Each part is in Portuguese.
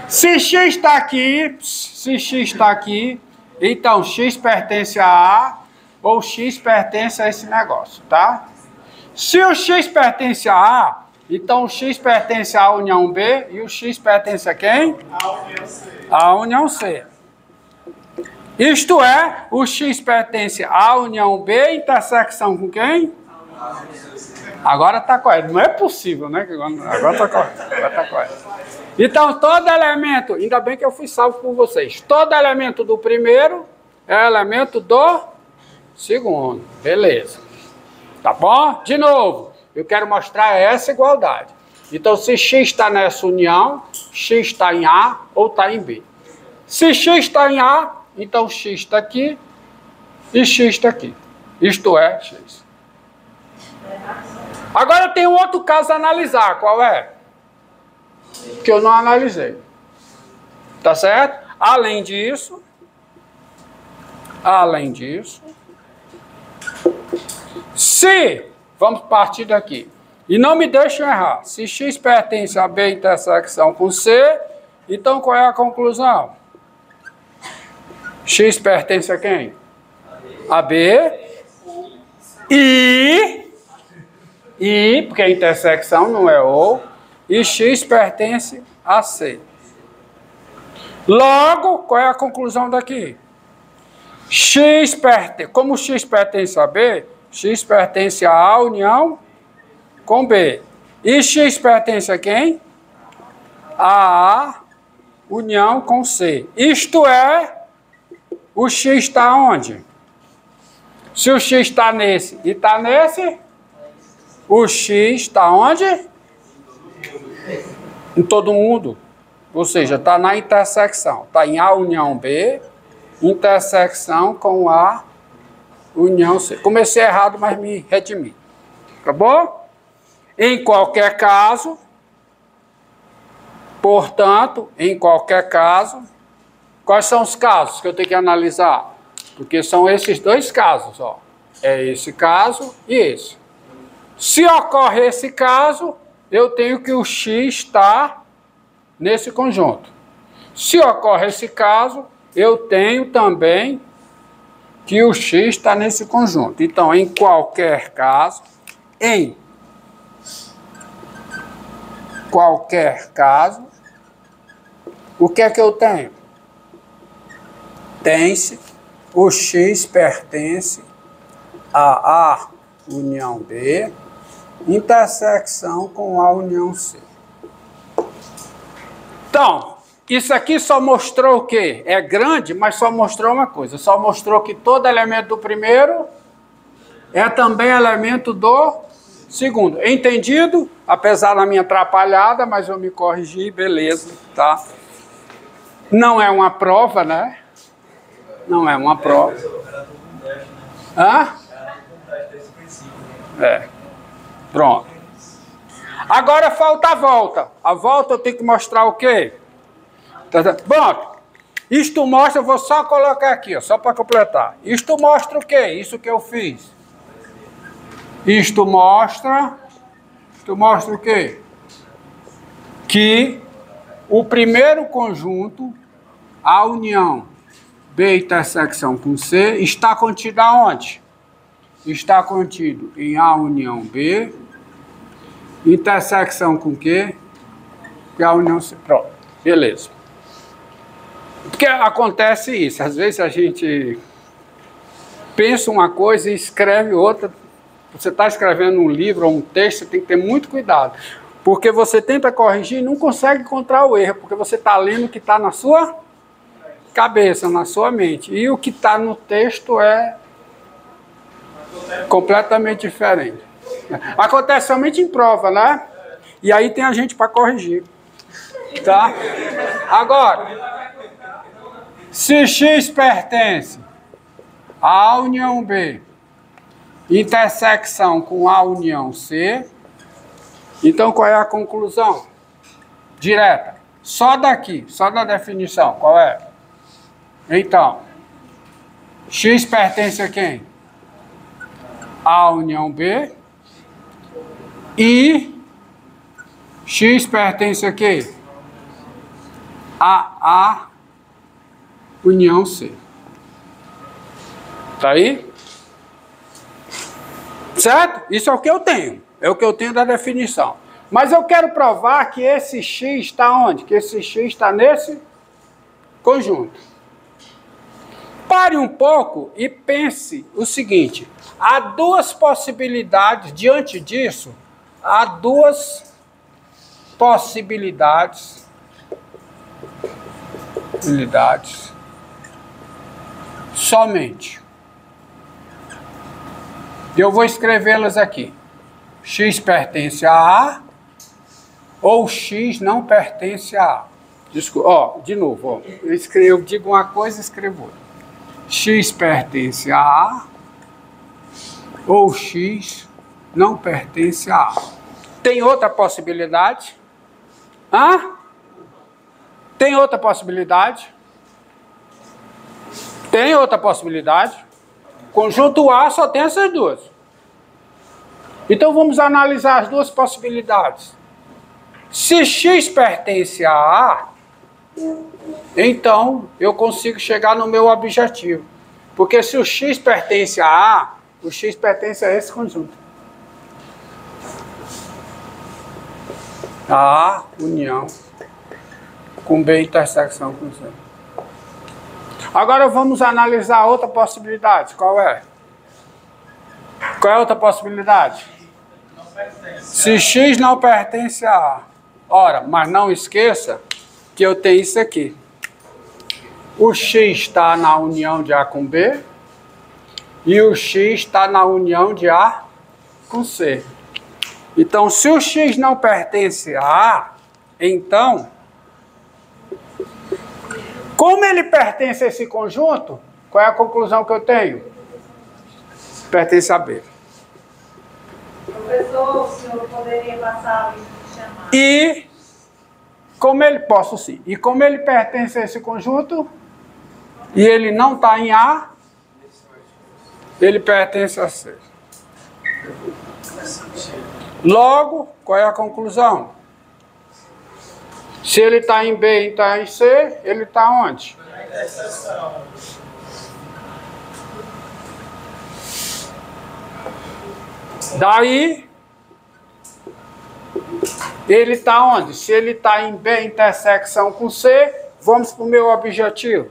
Se x está aqui, então x pertence a A ou x pertence a esse negócio, tá? Se o x pertence a A, então o x pertence à união B e o x pertence a quem? A união C. A união C. Isto é, o x pertence à união B, intersecção com quem? Agora está correto. Não é possível, né? Agora está correto. Agora tá correto. Então, todo elemento, ainda bem que eu fui salvo por vocês, todo elemento do primeiro é elemento do segundo. Beleza. Tá bom? De novo, eu quero mostrar essa igualdade. Então, se x está nessa união, x está em A ou está em B. Se x está em A, então x está aqui e x está aqui. Isto é x. Agora tem um outro caso a analisar. Qual é? Que eu não analisei. Tá certo? Além disso, se, vamos partir daqui, e não me deixem errar, se x pertence a B intersecção com C, então qual é a conclusão? X pertence a quem? A B. E, porque a intersecção não é ou, e x pertence a C. Logo, qual é a conclusão daqui? Como x pertence a B, x pertence a A união com B. E x pertence a quem? A A união com C. Isto é, o x está onde? Se o x está nesse e está nesse, o x está onde? Em todo mundo. Ou seja, está na intersecção. Está em A união B, intersecção com A união C. Comecei errado, mas me redimi. Tá bom? Em qualquer caso, portanto, em qualquer caso, quais são os casos que eu tenho que analisar? Porque são esses dois casos, ó. É esse caso e esse. Se ocorre esse caso, eu tenho que o x está nesse conjunto. Se ocorre esse caso, eu tenho também que o x está nesse conjunto. Então, em qualquer caso, o que é que eu tenho? Tem-se, o x pertence a A união B, intersecção com A união C. Então, isso aqui só mostrou o quê? É grande, mas só mostrou uma coisa. Só mostrou que todo elemento do primeiro é também elemento do segundo. Entendido? Apesar da minha atrapalhada, mas eu me corrigi, beleza, tá? Não é uma prova, né? Não é uma prova. Hã? É. Pronto. Agora falta a volta. A volta eu tenho que mostrar o quê? Bom, isto mostra, eu vou só colocar aqui, ó, só para completar. Isto mostra o quê? Isso que eu fiz. Isto mostra o quê? Que o primeiro conjunto, a união B intersecção com C, está contido aonde? Está contido em A união B, intersecção com quê? Que é a união C. Pronto, beleza. Porque acontece isso, às vezes a gente pensa uma coisa e escreve outra. Você está escrevendo um livro ou um texto, você tem que ter muito cuidado. Porque você tenta corrigir e não consegue encontrar o erro, porque você está lendo o que está na sua cabeça, na sua mente. E o que está no texto é completamente diferente. Acontece somente em prova, né? E aí tem a gente para corrigir. Tá? Agora, se x pertence à união B, intersecção com A união C, então qual é a conclusão? Direta. Só daqui, só da definição, qual é? Então, x pertence a quem? A união B. E x pertence a quê? AA união C. Tá aí? Certo? Isso é o que eu tenho. É o que eu tenho da definição. Mas eu quero provar que esse X está onde? Que esse X está nesse conjunto. Pare um pouco e pense o seguinte. Há duas possibilidades, diante disso, há duas possibilidades somente. Eu vou escrevê-las aqui. X pertence a A ou X não pertence a A. Desculpa, ó, de novo, ó. Eu digo uma coisa e escrevo outra. X pertence a A ou X não pertence a A. Tem outra possibilidade? Hã? Tem outra possibilidade? Tem outra possibilidade? Conjunto A só tem essas duas. Então vamos analisar as duas possibilidades. Se X pertence a A, então eu consigo chegar no meu objetivo. Porque se o X pertence a A, o X pertence a esse conjunto. A união com B intersecção com C. Agora vamos analisar outra possibilidade. Qual é? Qual é a outra possibilidade? Se X não pertence a A. Ora, mas não esqueça que eu tenho isso aqui. O X está na união de A com B e o X está na união de A com C. Então, se o X não pertence a A, então, como ele pertence a esse conjunto, qual é a conclusão que eu tenho? Pertence a B. Professor, o senhor poderia passar e chamar? E, como ele, posso sim, e como ele pertence a esse conjunto, e ele não está em A, ele pertence a C. Logo, qual é a conclusão? Se ele está em B e está em C, ele está onde? Daí, ele está onde? Se ele está em B intersecção com C, vamos para o meu objetivo.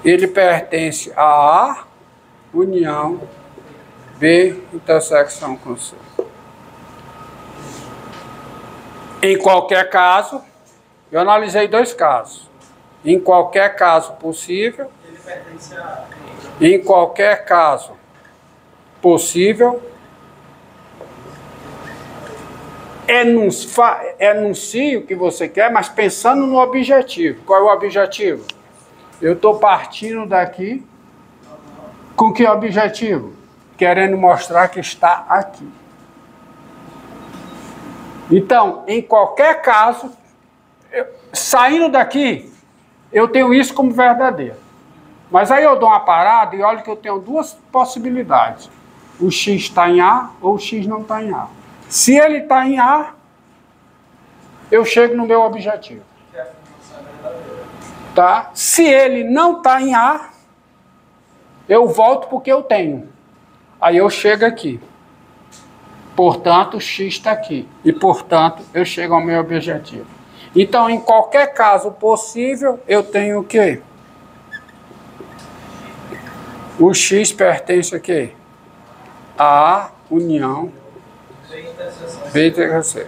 Ele pertence a A, união, B intersecção com C. Em qualquer caso, eu analisei dois casos. Em qualquer caso possível, ele pertence a... em qualquer caso possível, enuncie o que você quer, mas pensando no objetivo. Qual é o objetivo? Eu estou partindo daqui com que objetivo? Querendo mostrar que está aqui. Então, em qualquer caso, saindo daqui, eu tenho isso como verdadeiro. Mas aí eu dou uma parada e olho que eu tenho duas possibilidades. O X está em A ou o X não está em A. Se ele está em A, eu chego no meu objetivo. Tá? Se ele não está em A, eu volto porque eu tenho. Aí eu chego aqui. Portanto, o X está aqui. E, portanto, eu chego ao meu objetivo. Então, em qualquer caso possível, eu tenho o quê? O X pertence a quê? A união B intersecção.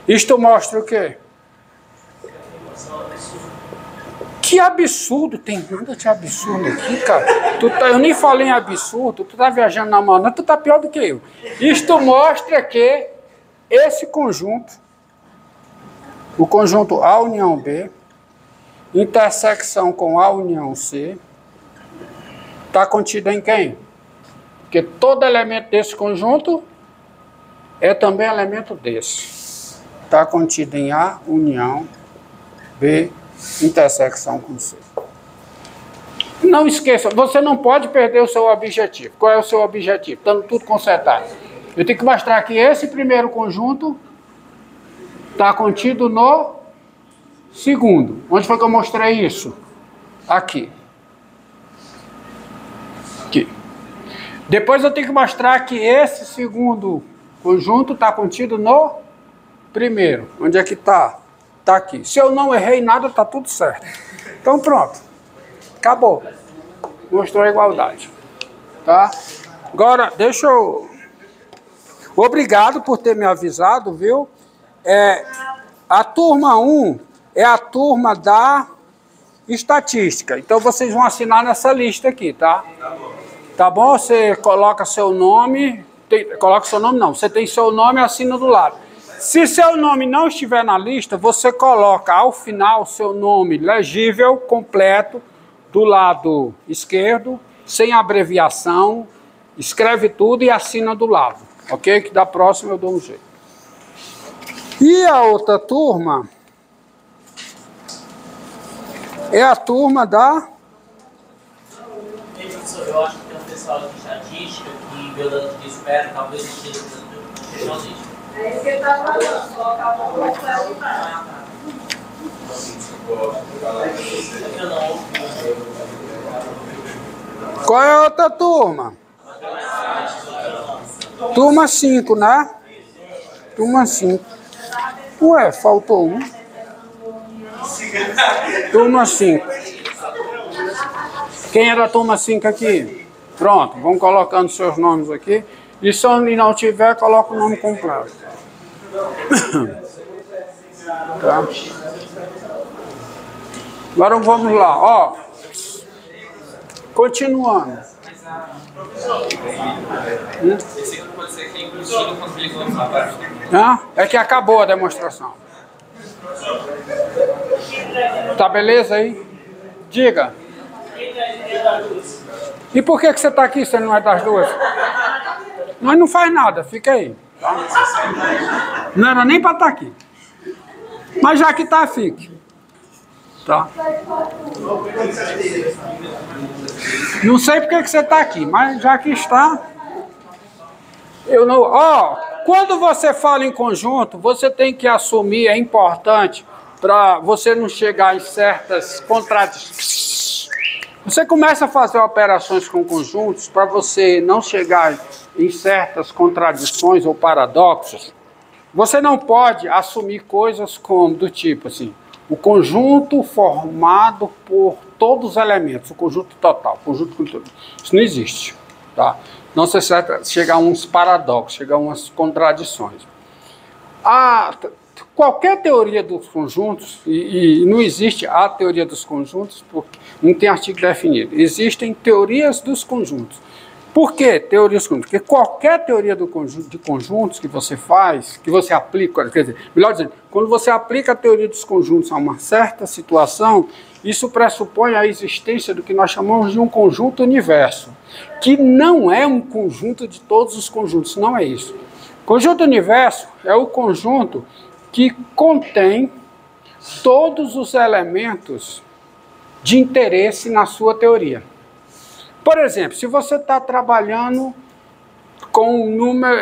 Isto mostra o quê? Que absurdo, tem nada de absurdo aqui, cara. Eu nem falei em absurdo, tu tá viajando na mão, tu tá pior do que eu. Isto mostra que esse conjunto, o conjunto A união B, intersecção com A união C, está contido em quem? Porque todo elemento desse conjunto é também elemento desse. Está contido em A união B, intersecção com C. Não esqueça, você não pode perder o seu objetivo. Qual é o seu objetivo? Estando tudo consertado. Eu tenho que mostrar que esse primeiro conjunto está contido no segundo. Onde foi que eu mostrei isso? Aqui. Aqui. Depois eu tenho que mostrar que esse segundo conjunto está contido no primeiro. Onde é que está? Está aqui. Se eu não errei nada, está tudo certo. Então pronto. Acabou. Mostrou a igualdade. Tá? Agora, deixa eu... Obrigado por ter me avisado, viu? A turma 1 é a turma da estatística. Então vocês vão assinar nessa lista aqui, tá? Tá bom? Você coloca seu nome... Coloca seu nome não. Você tem seu nome e assina do lado. Se seu nome não estiver na lista, você coloca ao final seu nome legível, completo, do lado esquerdo, sem abreviação, escreve tudo e assina do lado, ok? Que da próxima eu dou um jeito. E a outra turma é a turma da... Eu acho que tem um pessoal de estatística que viu dando de espera, talvez não seja lista. É isso que ele está falando, colocar o nome para ajudar. Qual é a outra turma? Turma 5, né? Turma 5. Ué, faltou um. Turma 5. Quem é da turma 5 aqui? Pronto, vão colocando seus nomes aqui. E se não tiver, coloca o nome completo. Tá? Agora vamos lá, ó. Continuando. Esse aqui pode ser que inclusive quando ele É que acabou a demonstração. Tá beleza aí? Diga. E por que você está aqui se não é das duas? Nós não faz nada, fica aí. Tá? Não era nem para estar aqui. Mas já que está, fique. Tá? Não sei por que você está aqui, mas já que está... Eu não... Ó, quando você fala em conjunto, você tem que assumir, é importante, para você não chegar em certas contradições. Você começa a fazer operações com conjuntos para você não chegar em certas contradições ou paradoxos. Você não pode assumir coisas como do tipo assim, o conjunto formado por todos os elementos, o conjunto total, o conjunto com tudo. Isso não existe, tá? Não se chega a uns paradoxos, chega a umas contradições. Qualquer teoria dos conjuntos, e não existe a teoria dos conjuntos, porque não tem artigo definido. Existem teorias dos conjuntos. Por que teorias dos conjuntos? Porque qualquer teoria de conjuntos que você faz, que você aplica, quer dizer, melhor dizendo, quando você aplica a teoria dos conjuntos a uma certa situação, isso pressupõe a existência do que nós chamamos de um conjunto universo, que não é um conjunto de todos os conjuntos, não é isso. Conjunto universo é o conjunto que contém todos os elementos de interesse na sua teoria. Por exemplo, se você está trabalhando com número,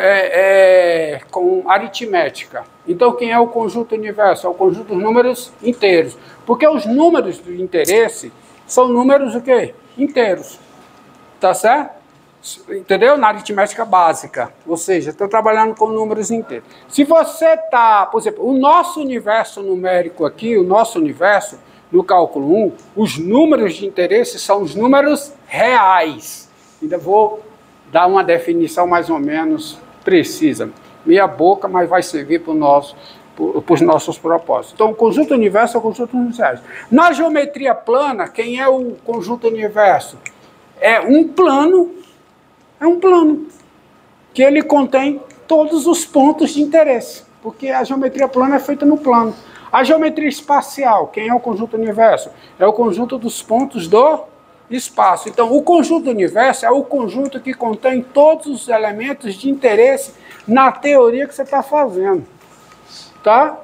com aritmética, então quem é o conjunto universo? É o conjunto dos números inteiros. Porque os números de interesse são números o quê? Inteiros. Tá certo? Entendeu? Na aritmética básica. Ou seja, estou trabalhando com números inteiros. Se você está, por exemplo, o nosso universo numérico aqui, o nosso universo, no cálculo 1, os números de interesse são os números reais. Ainda vou dar uma definição mais ou menos precisa. Meia boca, mas vai servir para os nossos propósitos. Então, o conjunto universo é o conjunto universo. Na geometria plana, quem é o conjunto universo? É um plano que ele contém todos os pontos de interesse, porque a geometria plana é feita no plano. A geometria espacial, quem é o conjunto universo? É o conjunto dos pontos do espaço. Então, o conjunto universo é o conjunto que contém todos os elementos de interesse na teoria que você está fazendo. Tá?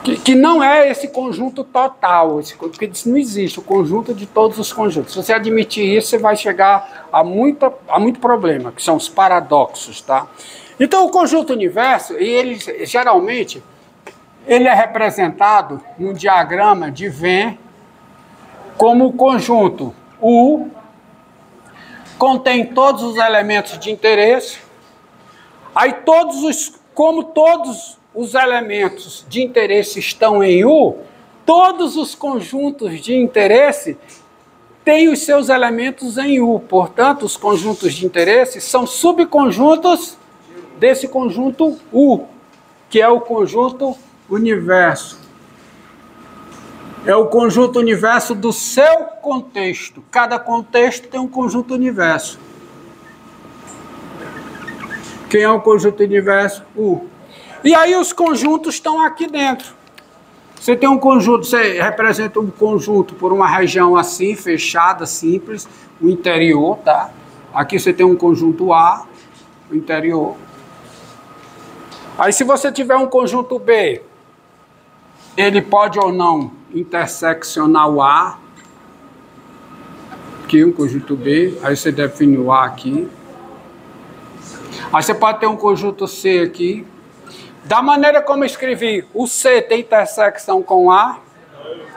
Que não é esse conjunto total, porque isso não existe, o conjunto de todos os conjuntos. Se você admitir isso, você vai chegar a muito problema, que são os paradoxos. Tá? Então, o conjunto universo, ele geralmente... ele é representado no diagrama de Venn como o conjunto U contém todos os elementos de interesse. Aí como todos os elementos de interesse estão em U, todos os conjuntos de interesse têm os seus elementos em U. Portanto, os conjuntos de interesse são subconjuntos desse conjunto U, que é o conjunto universo. É o conjunto universo do seu contexto. Cada contexto tem um conjunto universo. Quem é o conjunto universo? U. E aí os conjuntos estão aqui dentro. Você tem um conjunto, você representa um conjunto por uma região assim, fechada, simples, o interior, tá? Aqui você tem um conjunto A, o interior. Aí se você tiver um conjunto B, ele pode ou não interseccionar o A. Aqui um conjunto B, aí você define o A aqui. Aí você pode ter um conjunto C aqui. Da maneira como eu escrevi, o C tem intersecção com o A?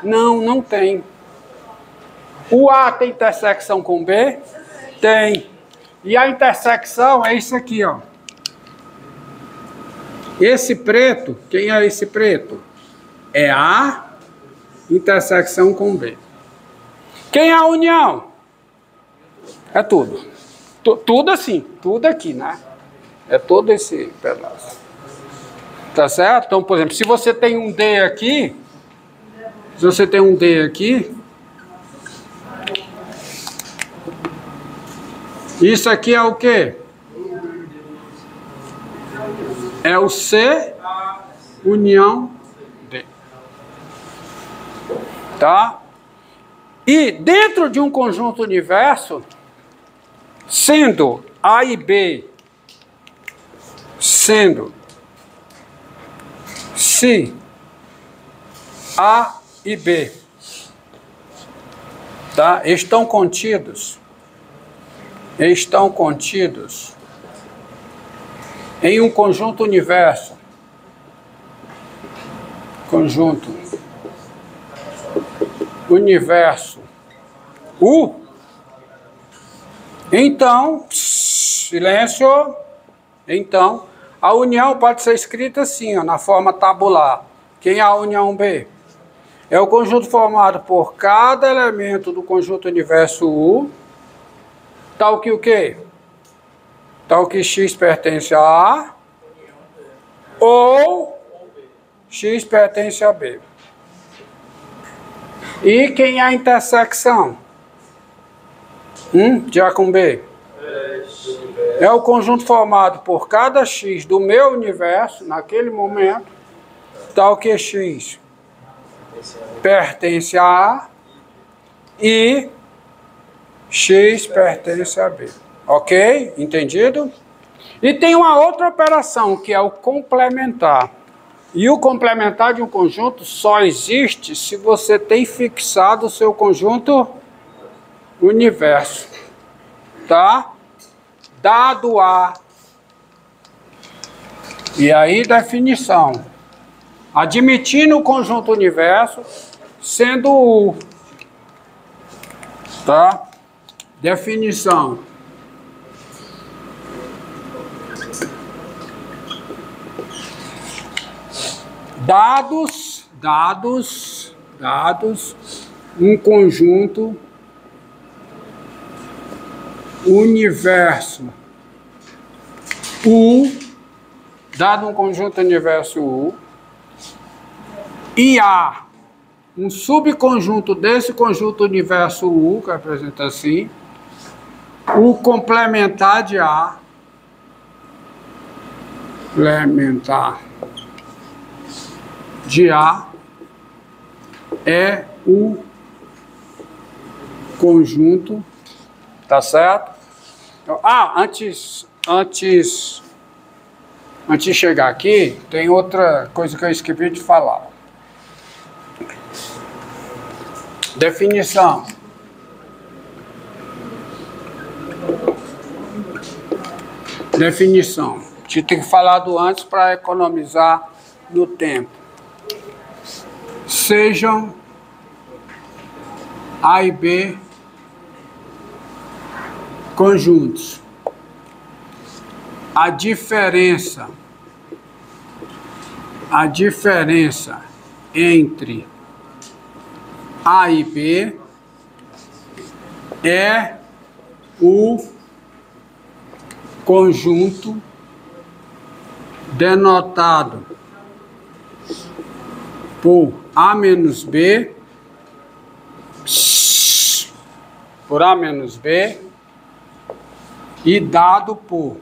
Não, não tem. O A tem intersecção com o B? Tem. E a intersecção é isso aqui, ó. Esse preto, quem é esse preto? É A intersecção com B. Quem é a união? É tudo. Tudo assim, tudo aqui, né? É todo esse pedaço. Tá certo? Então, por exemplo, se você tem um D aqui, isso aqui é o quê? É o C união D. Tá? E dentro de um conjunto universo, sendo A e B, sendo se A e B, tá? Estão contidos em um conjunto universo, U, então, silêncio, então, a união pode ser escrita assim, ó, na forma tabular. Quem é a união B? É o conjunto formado por cada elemento do conjunto universo U, tal que o quê? Tal que X pertence a A, ou X pertence a B. E quem é a intersecção? De A com B? É o conjunto formado por cada X do meu universo, naquele momento, tal que X pertence a A e X pertence a B. Ok? Entendido? E tem uma outra operação, que é o complementar. E o complementar de um conjunto só existe se você tem fixado o seu conjunto universo. Tá? Dado A. E aí, definição. Admitindo o conjunto universo, sendo U. Tá? Definição. Dados, um conjunto universo U, dado um conjunto universo U, e A, um subconjunto desse conjunto universo U, que apresenta assim, o complementar de A, complementar de A é o conjunto, tá certo? Antes de chegar aqui, tem outra coisa que eu esqueci de falar. Definição. Definição. Tinha que falar do antes para economizar no tempo. sejam A e B conjuntos. A diferença entre A e B é o conjunto denotado por A menos B, e dado por...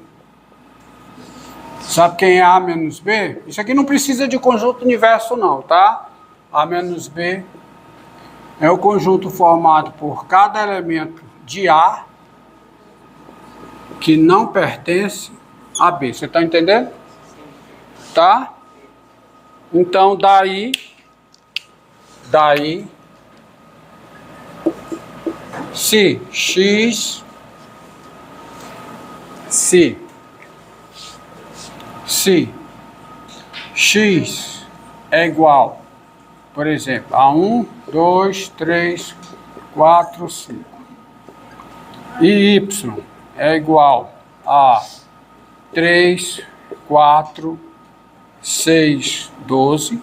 Sabe quem é A menos B? Isso aqui não precisa de conjunto universo não, tá? A menos B é o conjunto formado por cada elemento de A que não pertence a B. Você está entendendo? Tá? Então, daí, se X é igual, por exemplo, a 1, 2, 3, 4, 5, e Y é igual a 3, 4, 6, 12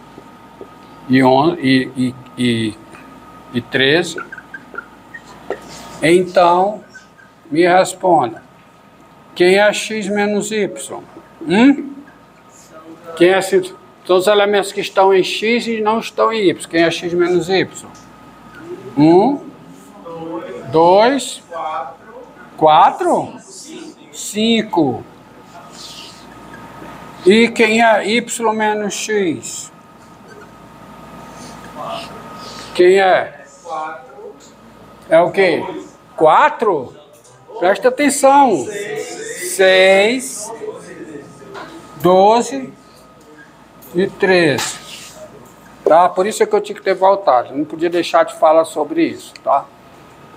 e 13, então me responda, quem é X menos Y? Quem é X? São os elementos que estão em X e não estão em Y. Quem é X menos Y? 1, 2, 4, 5. E quem é Y menos X? Quem é? É o quê? 4? Presta atenção. 6, 12 e 13. Tá? Por isso é que eu tinha que ter voltado. Não podia deixar de falar sobre isso, tá?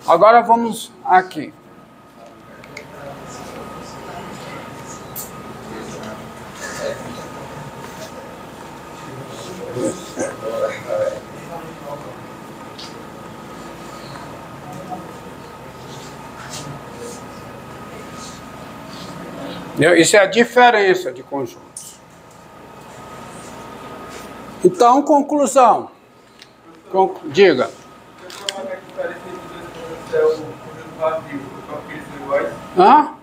Agora vamos aqui. Isso é a diferença de conjuntos. Então, conclusão. Diga. Hã?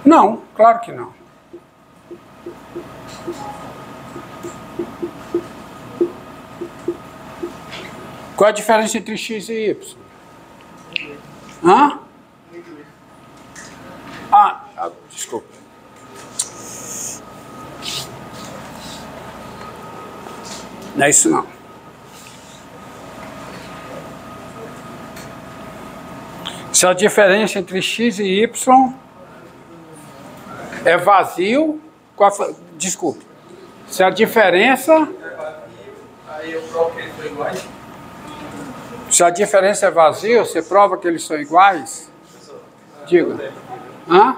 Não, claro que não. Qual a diferença entre X e Y? Hã? Desculpa. Não é isso não. Se a diferença entre X e Y é vazio, desculpe. Se a diferença... Aí eu provo que eles são iguais. Se a diferença é vazio, você prova que eles são iguais? Diga. Hã?